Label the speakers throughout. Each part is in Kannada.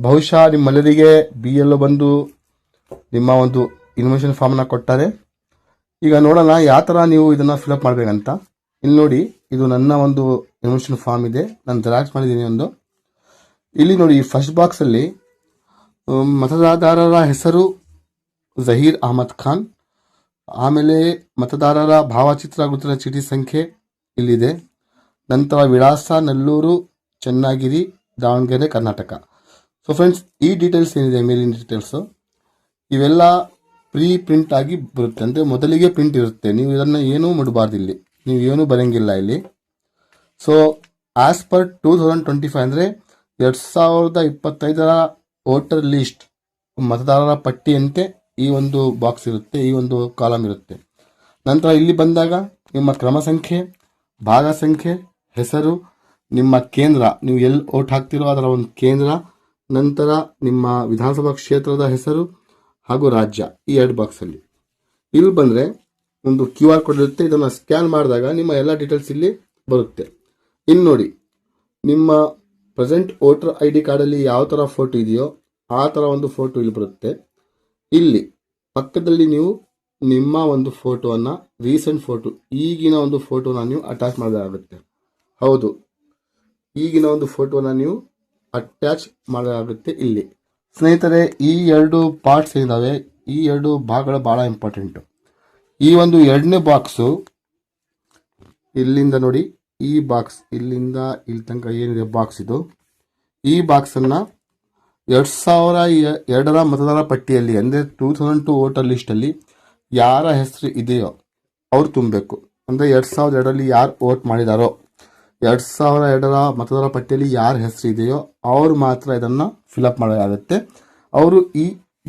Speaker 1: ಬಹುಶಃ ನಿಮ್ಮೆಲ್ಲರಿಗೆ BLO ಬಂದು ನಿಮ್ಮ ಒಂದು ಇನ್ಫಾರ್ಮೇಷನ್ ಫಾರ್ಮ್ನ ಕೊಟ್ಟಾರೆ. ಈಗ ನೋಡೋಣ ಯಾವ ಥರ ನೀವು ಇದನ್ನು ಫಿಲಪ್ ಮಾಡಬೇಕಂತ. ಇಲ್ಲಿ ನೋಡಿ, ಇದು ನನ್ನ ಒಂದು ಇನ್ಫಾರ್ಮೇಷನ್ ಫಾರ್ಮ್ ಇದೆ, ನಾನು ಜೆರಾಕ್ಸ್ ಮಾಡಿದ್ದೀನಿ ಒಂದು. ಇಲ್ಲಿ ನೋಡಿ, ಫಸ್ಟ್ ಬಾಕ್ಸಲ್ಲಿ ಮತದಾರರ ಹೆಸರು ಜಹೀರ್ ಅಹಮದ್ ಖಾನ್, ಆಮೇಲೆ ಮತದಾರರ ಭಾವಚಿತ್ರ ಗುರುತಿನ ಚೀಟಿ ಸಂಖ್ಯೆ ಇಲ್ಲಿದೆ. ನಂತರ ವಿಳಾಸ ನೆಲ್ಲೂರು, ಚನ್ನಗಿರಿ, ದಾವಣಗೆರೆ, ಕರ್ನಾಟಕ. ಸೊ ಫ್ರೆಂಡ್ಸ್, ಈ ಡೀಟೇಲ್ಸ್ ಏನಿದೆ, ಮೇಲಿನ ಡೀಟೇಲ್ಸು ಇವೆಲ್ಲ ಪ್ರಿಂಟ್ ಆಗಿ ಬರುತ್ತೆ. ಅಂದರೆ ಮೊದಲಿಗೆ ಪ್ರಿಂಟ್ ಇರುತ್ತೆ, ನೀವು ಇದನ್ನು ಏನೂ ಮಾಡಬಾರ್ದು, ಇಲ್ಲಿ ನೀವು ಏನೂ ಬರೆಯಂಗಿಲ್ಲ ಇಲ್ಲಿ. ಸೊ ಆಸ್ ಪರ್ 2025 ಅಂದರೆ 2025 ವೋಟರ್ ಲಿಸ್ಟ್ ಮತದಾರರ ಪಟ್ಟಿಯಂತೆ ಈ ಒಂದು ಬಾಕ್ಸ್ ಇರುತ್ತೆ, ಈ ಒಂದು ಕಾಲಮ್ ಇರುತ್ತೆ. ನಂತರ ಇಲ್ಲಿ ಬಂದಾಗ ನಿಮ್ಮ ಕ್ರಮ ಸಂಖ್ಯೆ, ಭಾಗ ಸಂಖ್ಯೆ, ಹೆಸರು, ನಿಮ್ಮ ಕೇಂದ್ರ, ನೀವು ಎಲ್ಲಿ ಓಟ್ ಹಾಕ್ತಿರೋ ಅದರ ಒಂದು ಕೇಂದ್ರ, ನಂತರ ನಿಮ್ಮ ವಿಧಾನಸಭಾ ಕ್ಷೇತ್ರದ ಹೆಸರು ಹಾಗೂ ರಾಜ್ಯ, ಈ 2 ಬಾಕ್ಸಲ್ಲಿ. ಇಲ್ಲಿ ಬಂದರೆ ಒಂದು QR ಕೋಡ್ ಇರುತ್ತೆ, ಇದನ್ನು ಸ್ಕ್ಯಾನ್ ಮಾಡಿದಾಗ ನಿಮ್ಮ ಎಲ್ಲ ಡೀಟೇಲ್ಸ್ ಇಲ್ಲಿ ಬರುತ್ತೆ. ಇನ್ನು ನೋಡಿ, ನಿಮ್ಮ ಪ್ರೆಸೆಂಟ್ ವೋಟರ್ ID ಕಾರ್ಡಲ್ಲಿ ಯಾವ ಥರ ಫೋಟೋ ಇದೆಯೋ ಆ ಥರ ಒಂದು ಫೋಟೋ ಇಲ್ಲಿ ಬರುತ್ತೆ. ಇಲ್ಲಿ ಪಕ್ಕದಲ್ಲಿ ನೀವು ನಿಮ್ಮ ಒಂದು ಫೋಟೋವನ್ನು, ರೀಸೆಂಟ್ ಫೋಟೋ, ಈಗಿನ ಒಂದು ಫೋಟೋನ ನೀವು ಅಟ್ಯಾಚ್ ಮಾಡಬೇಕಾಗುತ್ತೆ. ಹೌದು, ಈಗಿನ ಒಂದು ಫೋಟೋನ ನೀವು ಅಟ್ಯಾಚ್ ಮಾಡಲಾಗುತ್ತೆ ಇಲ್ಲಿ. ಸ್ನೇಹಿತರೆ, ಈ 2 ಪಾರ್ಟ್ಸ್ ಏನಿದಾವೆ, ಈ 2 ಭಾಗಗಳು ಭಾಳ ಇಂಪಾರ್ಟೆಂಟು. ಈ ಒಂದು 2ನೇ ಬಾಕ್ಸು ಇಲ್ಲಿಂದ ನೋಡಿ, ಈ ಬಾಕ್ಸ್ ಇಲ್ಲಿಂದ ಇಲ್ಲಿ ತನಕ ಏನಿದೆ ಬಾಕ್ಸ್, ಇದು ಈ ಬಾಕ್ಸನ್ನು 2002 ಮತದಾರರ ಪಟ್ಟಿಯಲ್ಲಿ, ಅಂದರೆ 2002 ವೋಟರ್ ಲಿಸ್ಟಲ್ಲಿ ಯಾರ ಹೆಸರು ಇದೆಯೋ ಅವ್ರು ತುಂಬಬೇಕು. ಅಂದರೆ 2002ರಲ್ಲಿ ಯಾರು ವೋಟ್ ಮಾಡಿದಾರೋ, 2002 ಮತದಾರರ ಪಟ್ಟಿಯಲ್ಲಿ ಯಾರ ಹೆಸರು ಇದೆಯೋ ಅವರು ಮಾತ್ರ ಇದನ್ನು ಫಿಲಪ್ ಮಾಡಬೇಕಾಗುತ್ತೆ. ಅವರು ಈ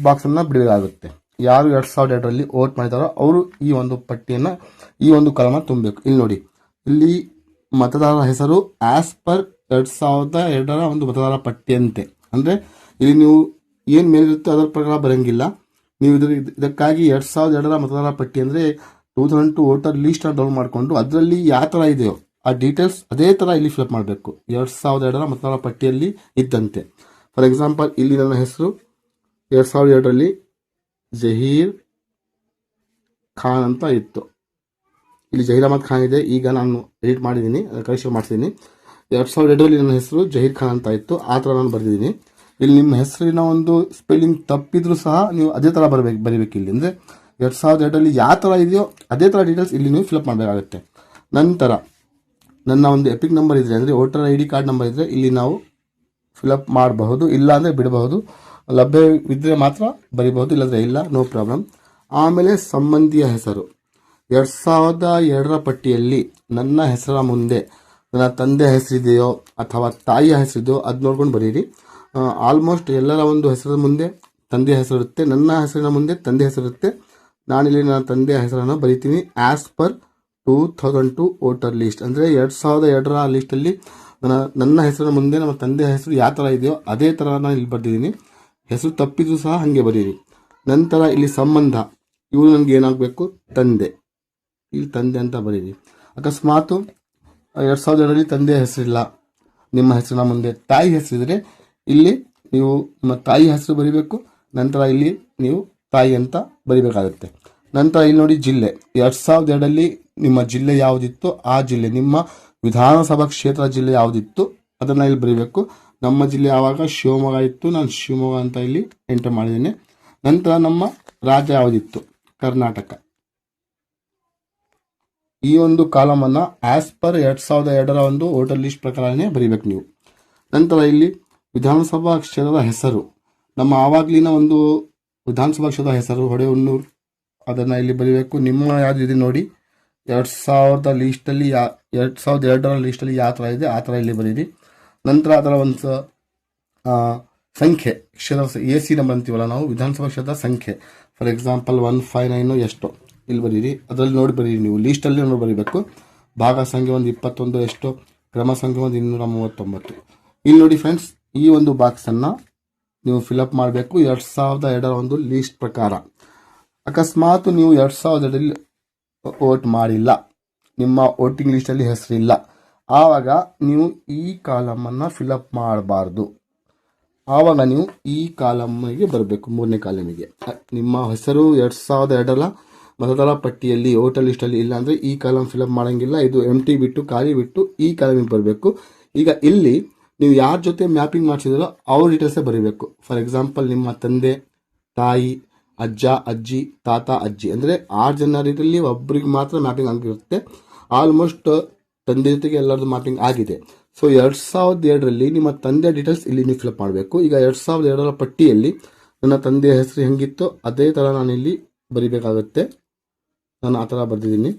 Speaker 1: ಬಾಕ್ಸನ್ನು ಬಿಡಬೇಕಾಗುತ್ತೆ. ಯಾರು 2002ರಲ್ಲಿ ವೋಟ್ ಮಾಡಿದಾರೋ ಅವರು ಈ ಒಂದು ಪಟ್ಟಿಯನ್ನು, ಈ ಒಂದು ಕಾಲಮ್ನ ತುಂಬಬೇಕು. ಇಲ್ಲಿ ನೋಡಿ, ಇಲ್ಲಿ ಮತದಾರರ ಹೆಸರು ಆಸ್ ಪರ್ 2002 ಒಂದು ಮತದಾರರ ಪಟ್ಟಿಯಂತೆ. ಅಂದರೆ ಇಲ್ಲಿ ನೀವು ಏನು ಮೇಲಿರುತ್ತೆ ಅದರ ಪ್ರಕಾರ ಬರೋಂಗಿಲ್ಲ. ನೀವು ಇದಕ್ಕಾಗಿ 2002 ಮತದಾರರ ಪಟ್ಟಿ ಅಂದರೆ 2002 ವೋಟರ್ ಲಿಸ್ಟನ್ನು ಡೌನ್ಲೋಡ್ ಮಾಡಿಕೊಂಡು ಅದರಲ್ಲಿ ಯಾವ ಥರ ಇದೆಯೋ ಆ ಡೀಟೇಲ್ಸ್ ಅದೇ ಥರ ಇಲ್ಲಿ ಫಿಲಪ್ ಮಾಡಬೇಕು, 2002 ಮತದಾರರ ಪಟ್ಟಿಯಲ್ಲಿ ಇದ್ದಂತೆ. ಫಾರ್ ಎಕ್ಸಾಂಪಲ್, ಇಲ್ಲಿ ನನ್ನ ಹೆಸರು 2002ರಲ್ಲಿ ಜಹೀರ್ ಖಾನ್ ಅಂತ ಇತ್ತು. ಇಲ್ಲಿ ಜಹೀರ್ ಅಹಮದ್ ಖಾನ್ ಇದೆ, ಈಗ ನಾನು ಎಡಿಟ್ ಮಾಡಿದ್ದೀನಿ, ಕರೆಕ್ಷನ್ ಮಾಡಿಸಿದ್ದೀನಿ. 2002ರಲ್ಲಿ ನನ್ನ ಹೆಸರು ಜಹೀರ್ ಖಾನ್ ಅಂತ ಇತ್ತು, ಆ ಥರ ನಾನು ಬರೆದಿದ್ದೀನಿ. ಇಲ್ಲಿ ನಿಮ್ಮ ಹೆಸರಿನ ಒಂದು ಸ್ಪೆಲ್ಲಿಂಗ್ ತಪ್ಪಿದ್ರೂ ಸಹ ನೀವು ಅದೇ ಥರ ಬರೀಬೇಕು ಇಲ್ಲಿ. ಅಂದರೆ 2002ರಲ್ಲಿ ಯಾವ ಥರ ಇದೆಯೋ ಅದೇ ಥರ ಡೀಟೇಲ್ಸ್ ಇಲ್ಲಿ ನೀವು ಫಿಲಪ್ ಮಾಡಬೇಕಾಗುತ್ತೆ. ನಂತರ ನನ್ನ ಒಂದು ಎಪಿಕ್ ನಂಬರ್ ಇದ್ದರೆ, ಅಂದರೆ ವೋಟರ್ ID ಕಾರ್ಡ್ ನಂಬರ್ ಇದ್ದರೆ ಇಲ್ಲಿ ನಾವು ಫಿಲಪ್ ಮಾಡಬಹುದು, ಇಲ್ಲ ಅಂದರೆ ಬಿಡಬಹುದು. ಲಭ್ಯವಿದ್ದರೆ ಮಾತ್ರ ಬರೀಬಹುದು, ಇಲ್ಲಂದರೆ ಇಲ್ಲ, ನೋ ಪ್ರಾಬ್ಲಮ್. ಆಮೇಲೆ ಸಂಬಂಧಿಯ ಹೆಸರು 2002 ಪಟ್ಟಿಯಲ್ಲಿ ನನ್ನ ಹೆಸರ ಮುಂದೆ ನನ್ನ ತಂದೆ ಹೆಸರಿದೆಯೋ ಅಥವಾ ತಾಯಿಯ ಹೆಸರಿದೆಯೋ ಅದು ನೋಡ್ಕೊಂಡು ಬರೀರಿ. ಆಲ್ಮೋಸ್ಟ್ ಎಲ್ಲರ ಒಂದು ಹೆಸರ ಮುಂದೆ ತಂದೆಯ ಹೆಸರಿರುತ್ತೆ, ನನ್ನ ಹೆಸರಿನ ಮುಂದೆ ತಂದೆ ಹೆಸರಿರುತ್ತೆ. ನಾನಿಲ್ಲಿ ನನ್ನ ತಂದೆಯ ಹೆಸರನ್ನು ಬರೀತೀನಿ ಆಸ್ ಪರ್ 2002 ವೋಟರ್ ಲಿಸ್ಟ್. ಅಂದರೆ 2002 ಲಿಸ್ಟಲ್ಲಿ ನನ್ನ ಹೆಸರಿನ ಮುಂದೆ ನಮ್ಮ ತಂದೆಯ ಹೆಸರು ಯಾವ ಥರ ಇದೆಯೋ ಅದೇ ಥರ ನಾನು ಇಲ್ಲಿ ಬರೆದಿದ್ದೀನಿ. ಹೆಸರು ತಪ್ಪಿದ್ರೂ ಸಹ ಹಾಗೆ ಬರೀರಿ. ನಂತರ ಇಲ್ಲಿ ಸಂಬಂಧ, ಇವರು ನನಗೆ ಏನಾಗಬೇಕು, ತಂದೆ, ಇಲ್ಲಿ ತಂದೆ ಅಂತ ಬರೀರಿ. ಅಕಸ್ಮಾತು 2002ರಲ್ಲಿ ತಂದೆಯ ಹೆಸರಿಲ್ಲ, ನಿಮ್ಮ ಹೆಸರಿನ ಮುಂದೆ ತಾಯಿ ಹೆಸರಿದ್ರೆ ಇಲ್ಲಿ ನೀವು ನಿಮ್ಮ ತಾಯಿ ಹೆಸರು ಬರೀಬೇಕು. ನಂತರ ಇಲ್ಲಿ ನೀವು ತಾಯಿ ಅಂತ ಬರೀಬೇಕಾಗುತ್ತೆ. ನಂತರ ಇಲ್ಲಿ ನೋಡಿ, ಜಿಲ್ಲೆ 2002ರಲ್ಲಿ ನಿಮ್ಮ ಜಿಲ್ಲೆ ಯಾವುದಿತ್ತು ಆ ಜಿಲ್ಲೆ, ನಿಮ್ಮ ವಿಧಾನಸಭಾ ಕ್ಷೇತ್ರ ಜಿಲ್ಲೆ ಯಾವುದಿತ್ತು ಅದನ್ನು ಇಲ್ಲಿ ಬರೀಬೇಕು. ನಮ್ಮ ಜಿಲ್ಲೆ ಆವಾಗ ಶಿವಮೊಗ್ಗ ಇತ್ತು, ನಾನು ಶಿವಮೊಗ್ಗ ಅಂತ ಇಲ್ಲಿ ಎಂಟರ್ ಮಾಡಿದ್ದೇನೆ. ನಂತರ ನಮ್ಮ ರಾಜ್ಯ ಯಾವುದಿತ್ತು, ಕರ್ನಾಟಕ. ಈ ಒಂದು ಕಾಲಮನ್ನು ಆಸ್ ಪರ್ 2002 ಒಂದು ವೋಟರ್ ಲಿಸ್ಟ್ ಪ್ರಕಾರನೇ ಬರೀಬೇಕು ನೀವು. ನಂತರ ಇಲ್ಲಿ ವಿಧಾನಸಭಾ ಕ್ಷೇತ್ರದ ಹೆಸರು, ನಮ್ಮ ಆವಾಗಲಿನ ಒಂದು ವಿಧಾನಸಭಾ ಕ್ಷೇತ್ರದ ಹೆಸರು ಹೊಳೆಹೊನ್ನೂರು, ಅದನ್ನು ಇಲ್ಲಿ ಬರೀಬೇಕು. ನಿಮ್ಮ ಯಾವುದು ಇದೆ ನೋಡಿ, 2000 ಲೀಸ್ಟಲ್ಲಿ 2002 ಲೀಸ್ಟಲ್ಲಿ ಯಾವ ಥರ ಇದೆ ಆ ಥರ ಇಲ್ಲಿ ಬರೀರಿ. ನಂತರ ಅದರ ಒಂದು ಸಂಖ್ಯೆ, ಕ್ಷೇತ್ರ AC ನಂಬರ್ ಅಂತೀವಲ್ಲ ನಾವು, ವಿಧಾನಸಭಾ ಕ್ಷೇತ್ರದ ಸಂಖ್ಯೆ, ಫಾರ್ ಎಕ್ಸಾಂಪಲ್ 159 ಎಷ್ಟು ಇಲ್ಲಿ ಬರೀರಿ. ಅದರಲ್ಲಿ ನೋಡಿ ಬರೀರಿ, ನೀವು ಲೀಸ್ಟಲ್ಲಿ ನೋಡಿ ಬರೀಬೇಕು. ಭಾಗ ಸಂಖ್ಯೆ 21 ಎಷ್ಟು, ಕ್ರಮ ಸಂಖ್ಯೆ 239. ಇಲ್ಲಿ ನೋಡಿ ಫ್ರೆಂಡ್ಸ್, ಈ ಒಂದು ಬಾಕ್ಸನ್ನು ನೀವು ಫಿಲಪ್ ಮಾಡಬೇಕು 2002 ಒಂದು ಲೀಸ್ಟ್ ಪ್ರಕಾರ. ಅಕಸ್ಮಾತ್ ನೀವು 2002ರಲ್ಲಿ ವೋಟ್ ಮಾಡಿಲ್ಲ, ನಿಮ್ಮ ವೋಟಿಂಗ್ ಲಿಸ್ಟಲ್ಲಿ ಹೆಸರಿಲ್ಲ, ಆವಾಗ ನೀವು ಈ ಕಾಲಮನ್ನು ಫಿಲಪ್ ಮಾಡಬಾರ್ದು. ಆವಾಗ ನೀವು ಈ ಕಾಲಮ್ಗೆ ಬರಬೇಕು. 3ನೇ ಕಾಲಮಿಗೆ ನಿಮ್ಮ ಹೆಸರು 2002ರ ಮತದಾರ ಪಟ್ಟಿಯಲ್ಲಿ ವೋಟರ್ ಲಿಸ್ಟಲ್ಲಿ ಇಲ್ಲ ಅಂದರೆ ಈ ಕಾಲಮ್ ಫಿಲಪ್ ಮಾಡೋಂಗಿಲ್ಲ. ಇದು ಎಂಟಿ ಬಿಟ್ಟು ಖಾಲಿ ಬಿಟ್ಟು ಈ ಕಾಲಮಿಗೆ ಬರಬೇಕು. ಈಗ ಇಲ್ಲಿ ನೀವು ಯಾರ ಜೊತೆ ಮ್ಯಾಪಿಂಗ್ ಮಾಡಿಸಿದ್ರೋ ಅವ್ರ ಡೀಟೇಲ್ಸೇ ಬರೀಬೇಕು. ಫಾರ್ ಎಕ್ಸಾಂಪಲ್ ನಿಮ್ಮ ತಂದೆ, ತಾಯಿ, ಅಜ್ಜ, ಅಜ್ಜಿ, ತಾತ, ಅಜ್ಜಿ ಅಂದರೆ 6 ಜನರಲ್ಲಿ ಒಬ್ಬರಿಗೆ ಮಾತ್ರ ಮ್ಯಾಪಿಂಗ್ ಆಗಿರುತ್ತೆ. ಆಲ್ಮೋಸ್ಟ್ ತಂದೆ ಜೊತೆಗೆ ಎಲ್ಲರದ್ದು ಮ್ಯಾಪಿಂಗ್ ಆಗಿದೆ. ಸೊ 2002ರಲ್ಲಿ ನಿಮ್ಮ ತಂದೆಯ ಡೀಟೇಲ್ಸ್ ಇಲ್ಲಿ ನೀವು ಫಿಲಪ್ ಮಾಡಬೇಕು. ಈಗ 2002ರ ಪಟ್ಟಿಯಲ್ಲಿ ನನ್ನ ತಂದೆಯ ಹೆಸರು ಹೆಂಗಿತ್ತೋ ಅದೇ ಥರ ನಾನು ಇಲ್ಲಿ ಬರಿಬೇಕಾಗುತ್ತೆ. ನಾನು ಆ ಥರ ಬರೆದಿದ್ದೀನಿ.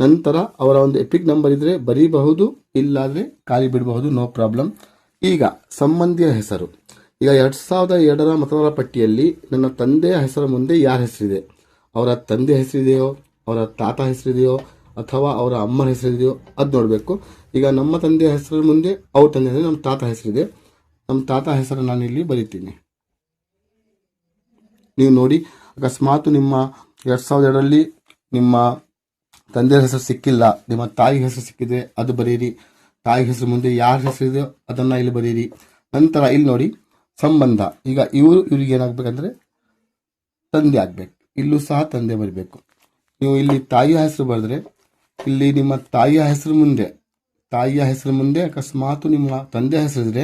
Speaker 1: ನಂತರ ಅವರ ಒಂದು ಎಪಿಕ್ ನಂಬರ್ ಇದ್ದರೆ ಬರೀಬಹುದು, ಇಲ್ಲಾದರೆ ಖಾಲಿ ಬಿಡಬಹುದು, ನೋ ಪ್ರಾಬ್ಲಮ್. ಈಗ ಸಂಬಂಧಿಯ ಹೆಸರು, ಈಗ 2002ರ ಮತದಾರರ ಪಟ್ಟಿಯಲ್ಲಿ ನನ್ನ ತಂದೆಯ ಹೆಸರ ಮುಂದೆ ಯಾರ ಹೆಸರಿದೆ, ಅವರ ತಂದೆ ಹೆಸರಿದೆಯೋ, ಅವರ ತಾತ ಹೆಸರಿದೆಯೋ, ಅಥವಾ ಅವರ ಅಮ್ಮನ ಹೆಸರಿದೆಯೋ ಅದು ನೋಡಬೇಕು. ಈಗ ನಮ್ಮ ತಂದೆಯ ಹೆಸರ ಮುಂದೆ ಅವ್ರ ತಂದೆ ಅಂದರೆ ನಮ್ಮ ತಾತ ಹೆಸರಿದೆ. ನಮ್ಮ ತಾತ ಹೆಸರು ನಾನು ಇಲ್ಲಿ ಬರೀತೀನಿ. ನೀವು ನೋಡಿ, ಅಕಸ್ಮಾತ್ ನಿಮ್ಮ 2002ರಲ್ಲಿ ನಿಮ್ಮ ತಂದೆಯ ಹೆಸರು ಸಿಕ್ಕಿಲ್ಲ, ನಿಮ್ಮ ತಾಯಿ ಹೆಸರು ಸಿಕ್ಕಿದೆ ಅದು ಬರೀರಿ. ತಾಯಿ ಹೆಸರು ಮುಂದೆ ಯಾರ ಹೆಸರಿದೆಯೋ ಅದನ್ನು ಇಲ್ಲಿ ಬರೀರಿ. ನಂತರ ಇಲ್ಲಿ ನೋಡಿ ಸಂಬಂಧ, ಈಗ ಇವ್ರಿಗೆ ಏನಾಗಬೇಕಂದ್ರೆ ತಂದೆ ಆಗಬೇಕು. ಇಲ್ಲೂ ಸಹ ತಂದೆ ಬರಬೇಕು. ನೀವು ಇಲ್ಲಿ ತಾಯಿಯ ಹೆಸರು ಬರೆದ್ರೆ ಇಲ್ಲಿ ನಿಮ್ಮ ತಾಯಿಯ ಹೆಸರು ಮುಂದೆ ಅಕಸ್ಮಾತ್ ನಿಮ್ಮ ತಂದೆ ಹೆಸರಿದ್ರೆ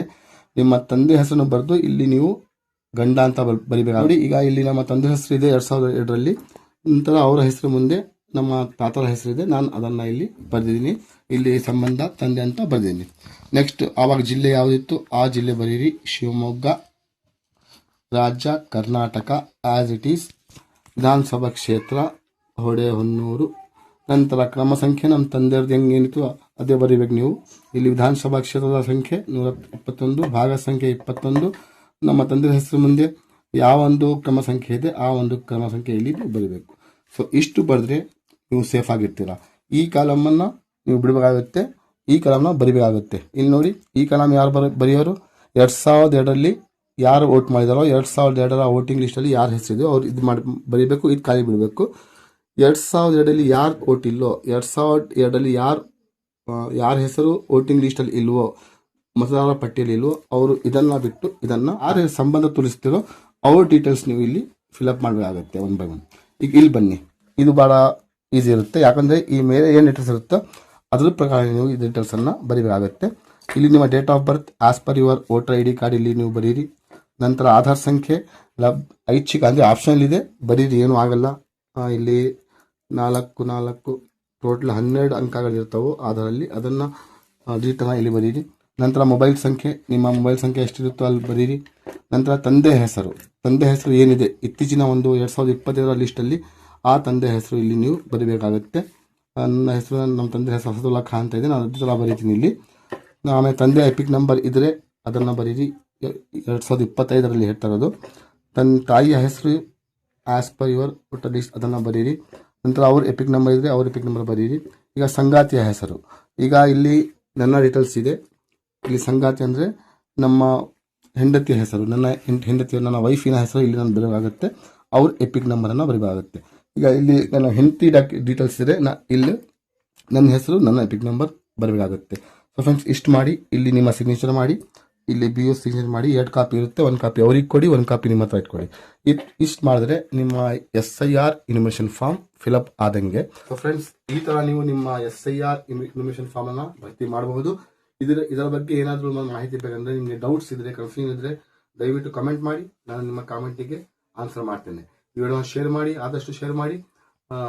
Speaker 1: ನಿಮ್ಮ ತಂದೆ ಹೆಸರನ್ನು ಬರೆದು ಇಲ್ಲಿ ನೀವು ಗಂಡ ಅಂತ ಬರಿಬೇಕು. ನೋಡಿ, ಈಗ ಇಲ್ಲಿ ನಮ್ಮ ತಂದೆ ಹೆಸರು ಇದೆ 2002ರಲ್ಲಿ. ನಂತರ ಅವರ ಹೆಸರು ಮುಂದೆ ನಮ್ಮ ತಾತರ ಹೆಸರಿದೆ, ನಾನು ಅದನ್ನು ಇಲ್ಲಿ ಬರೆದಿದ್ದೀನಿ. ಇಲ್ಲಿ ಸಂಬಂಧ ತಂದೆ ಅಂತ ಬರೆದಿದ್ದೀನಿ. ನೆಕ್ಸ್ಟ್ ಆವಾಗ ಜಿಲ್ಲೆ ಯಾವುದಿತ್ತು ಆ ಜಿಲ್ಲೆ ಬರೀರಿ. ಶಿವಮೊಗ್ಗ, ರಾಜ್ಯ ಕರ್ನಾಟಕ ಆಸ್ ಇಟ್ ಈಸ್. ವಿಧಾನಸಭಾ ಕ್ಷೇತ್ರ ಹೊಳೆಹೊನ್ನೂರು. ನಂತರ ಕ್ರಮ ಸಂಖ್ಯೆ ನಮ್ಮ ತಂದೆಯವ್ರದ್ದು ಹೆಂಗೇನಿತ್ತು ಅದೇ ಬರೀಬೇಕು ನೀವು. ಇಲ್ಲಿ ವಿಧಾನಸಭಾ ಕ್ಷೇತ್ರದ ಸಂಖ್ಯೆ 121, ಭಾಗ ಸಂಖ್ಯೆ 21. ನಮ್ಮ ತಂದೆಯ ಹೆಸರು ಮುಂದೆ ಯಾವ ಒಂದು ಕ್ರಮ ಸಂಖ್ಯೆ ಇದೆ ಆ ಒಂದು ಕ್ರಮ ಸಂಖ್ಯೆ ಇಲ್ಲಿ ನೀವು ಬರೀಬೇಕು. ಸೊ ಇಷ್ಟು ಬರೆದ್ರೆ ನೀವು ಸೇಫ್ ಆಗಿರ್ತೀರ. ಈ ಕಾಲಮನ್ನು ನೀವು ಬಿಡಬೇಕಾಗುತ್ತೆ, ಈ ಕಾಲಮ್ನ ಬರಿಬೇಕಾಗುತ್ತೆ. ಇಲ್ಲಿ ನೋಡಿ, ಈ ಕಾಲಮ್ ಯಾರು ಬರೆಯೋರು 2002ರಲ್ಲಿ ಯಾರು ವೋಟ್ ಮಾಡಿದಾರೋ 2002ರ ವೋಟಿಂಗ್ ಲಿಸ್ಟಲ್ಲಿ ಯಾರು ಹೆಸರಿದೆಯೋ ಅವ್ರು ಇದು ಮಾಡಿ ಬರೀಬೇಕು, ಇದು ಖಾಲಿ ಬಿಡಬೇಕು. 2002ರಲ್ಲಿ ಯಾರು ವೋಟ್ ಇಲ್ಲೋ, 2002ರಲ್ಲಿ ಯಾರ ಹೆಸರು ವೋಟಿಂಗ್ ಲಿಸ್ಟಲ್ಲಿ ಇಲ್ವೋ, ಮತದಾರರ ಪಟ್ಟಿಯಲ್ಲಿ ಇಲ್ವೋ ಅವರು ಇದನ್ನು ಬಿಟ್ಟು ಇದನ್ನು ಯಾರು ಸಂಬಂಧ ತೋರಿಸ್ತಿರೋ ಅವ್ರ ಡೀಟೇಲ್ಸ್ ನೀವು ಇಲ್ಲಿ ಫಿಲಪ್ ಮಾಡಬೇಕಾಗುತ್ತೆ 1 by 1. ಈಗ ಇಲ್ಲಿ ಬನ್ನಿ, ಇದು ಭಾಳ ಈಸಿ ಇರುತ್ತೆ. ಯಾಕಂದರೆ ಈ ಮೇಲೆ ಏನು ಡೀಟೇಲ್ಸ್ ಇರುತ್ತೋ ಅದ್ರ ಪ್ರಕಾರ ನೀವು ಈ ಡೀಟೇಲ್ಸನ್ನು ಬರೀಬೇಕಾಗುತ್ತೆ. ಇಲ್ಲಿ ನಿಮ್ಮ date of birth as per your voter ID card ಇಲ್ಲಿ ನೀವು ಬರೀರಿ. ನಂತರ ಆಧಾರ್ ಸಂಖ್ಯೆ ಐಚ್ಛಿಕ ಅಂದರೆ ಆಪ್ಷನಲ್ ಇದೆ, ಬರೀರಿ, ಏನೂ ಆಗಲ್ಲ. ಇಲ್ಲಿ 4 ಟೋಟಲ್ 12 ಅಂಕಗಳಿರ್ತಾವೆ ಆಧಾರಲ್ಲಿ, ಅದನ್ನು ಡೀಟೇಲ್ನ ಇಲ್ಲಿ ಬರೀರಿ. ನಂತರ ಮೊಬೈಲ್ ಸಂಖ್ಯೆ, ನಿಮ್ಮ ಮೊಬೈಲ್ ಸಂಖ್ಯೆ ಎಷ್ಟಿರುತ್ತೋ ಅಲ್ಲಿ ಬರೀರಿ. ನಂತರ ತಂದೆ ಹೆಸರು ಏನಿದೆ ಇತ್ತೀಚಿನ ಒಂದು 2022ರ ಲಿಸ್ಟಲ್ಲಿ ಆ ತಂದೆ ಹೆಸರು ಇಲ್ಲಿ ನೀವು ಬರೀಬೇಕಾಗುತ್ತೆ. ನನ್ನ ಹೆಸರು ನಮ್ಮ ತಂದೆ ಹೆಸರು ಅಸದುಲ್ಲಾ ಖಾನ್ ಅಂತ ಇದೆ, ನಾನು ಅದೇ ಥರ ಬರೀತೀನಿ ಇಲ್ಲಿ. ಆಮೇಲೆ ತಂದೆ ಎಪಿಕ್ ನಂಬರ್ ಇದ್ದರೆ ಅದನ್ನು ಬರೀರಿ. 2025ರಲ್ಲಿ ಹೇಳ್ತಾ ಇರೋದು. ತನ್ನ ತಾಯಿಯ ಹೆಸರು as per your voter list ಅದನ್ನು ಬರೀರಿ. ನಂತರ ಅವ್ರ ಎಪಿಕ್ ನಂಬರ್ ಇದ್ದರೆ ಅವ್ರ ಎಪಿಕ್ ನಂಬರ್ ಬರೀರಿ. ಈಗ ಸಂಗಾತಿಯ ಹೆಸರು, ಈಗ ಇಲ್ಲಿ ನನ್ನ ಡೀಟೇಲ್ಸ್ ಇದೆ. ಇಲ್ಲಿ ಸಂಗಾತಿ ಅಂದರೆ ನಮ್ಮ ಹೆಂಡತಿಯ ಹೆಸರು, ನನ್ನ ವೈಫಿನ ಹೆಸರು ಇಲ್ಲಿ ನಾನು ಬರಬೇಕಾಗುತ್ತೆ. ಅವ್ರ ಎಪಿಕ್ ನಂಬರನ್ನು ಬರೀಬೇಕಾಗುತ್ತೆ. ಈಗ ಇಲ್ಲಿ ನನ್ನ ಹೆಂಡತಿ ಡೀಟೇಲ್ಸ್ ಇದೆ, ಇಲ್ಲಿ ನನ್ನ ಹೆಸರು, ನನ್ನ ಎಪಿಕ್ ನಂಬರ್ ಬರಬೇಕಾಗುತ್ತೆ. ಸೊ ಫ್ರೆಂಡ್ಸ್, ಇಷ್ಟು ಮಾಡಿ ಇಲ್ಲಿ ನಿಮ್ಮ ಸಿಗ್ನೇಚರ್ ಮಾಡಿ, ಇಲ್ಲಿ BO ಸಿಗ್ನೇಚರ್ ಮಾಡಿ. 2 ಕಾಪಿ ಇರುತ್ತೆ, 1 ಕಾಪಿ ಅವ್ರಿಗೆ ಕೊಡಿ, 1 ಕಾಪಿ ನಿಮ್ಮ ಹತ್ರ ಇಟ್ಕೊಡಿ. ಇಷ್ಟು ಮಾಡಿದ್ರೆ ನಿಮ್ಮ SIR ಇನ್ಫಾರ್ಮೇಷನ್ ಫಾರ್ಮ್ ಫಿಲಪ್ ಆದಂಗೆ. ಸೊ ಫ್ರೆಂಡ್ಸ್, ಈ ಥರ ನೀವು ನಿಮ್ಮ SIR ಇನ್ಫಾರ್ಮೇಷನ್ ಫಾರ್ಮನ್ನು ಭರ್ತಿ ಮಾಡಬಹುದು. ಇದರ ಬಗ್ಗೆ ಏನಾದರೂ ಮಾಹಿತಿ ಬೇಕಂದ್ರೆ, ನಿಮಗೆ ಡೌಟ್ಸ್ ಇದ್ದರೆ, ಕನ್ಫ್ಯೂಷನ್ ಇದ್ದರೆ ದಯವಿಟ್ಟು ಕಮೆಂಟ್ ಮಾಡಿ, ನಾನು ನಿಮ್ಮ ಕಾಮೆಂಟಿಗೆ ಆನ್ಸರ್ ಮಾಡ್ತೇನೆ. ಈ ವಿಡಿಯೋನ ಶೇರ್ ಮಾಡಿ, ಆದಷ್ಟು ಶೇರ್ ಮಾಡಿ.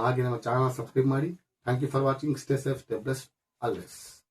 Speaker 1: ಹಾಗೆ ನಮ್ಮ ಚಾನಲ್ ಸಬ್ಸ್ಕ್ರೈಬ್ ಮಾಡಿ. Thank you for watching. Stay safe, stay blessed always.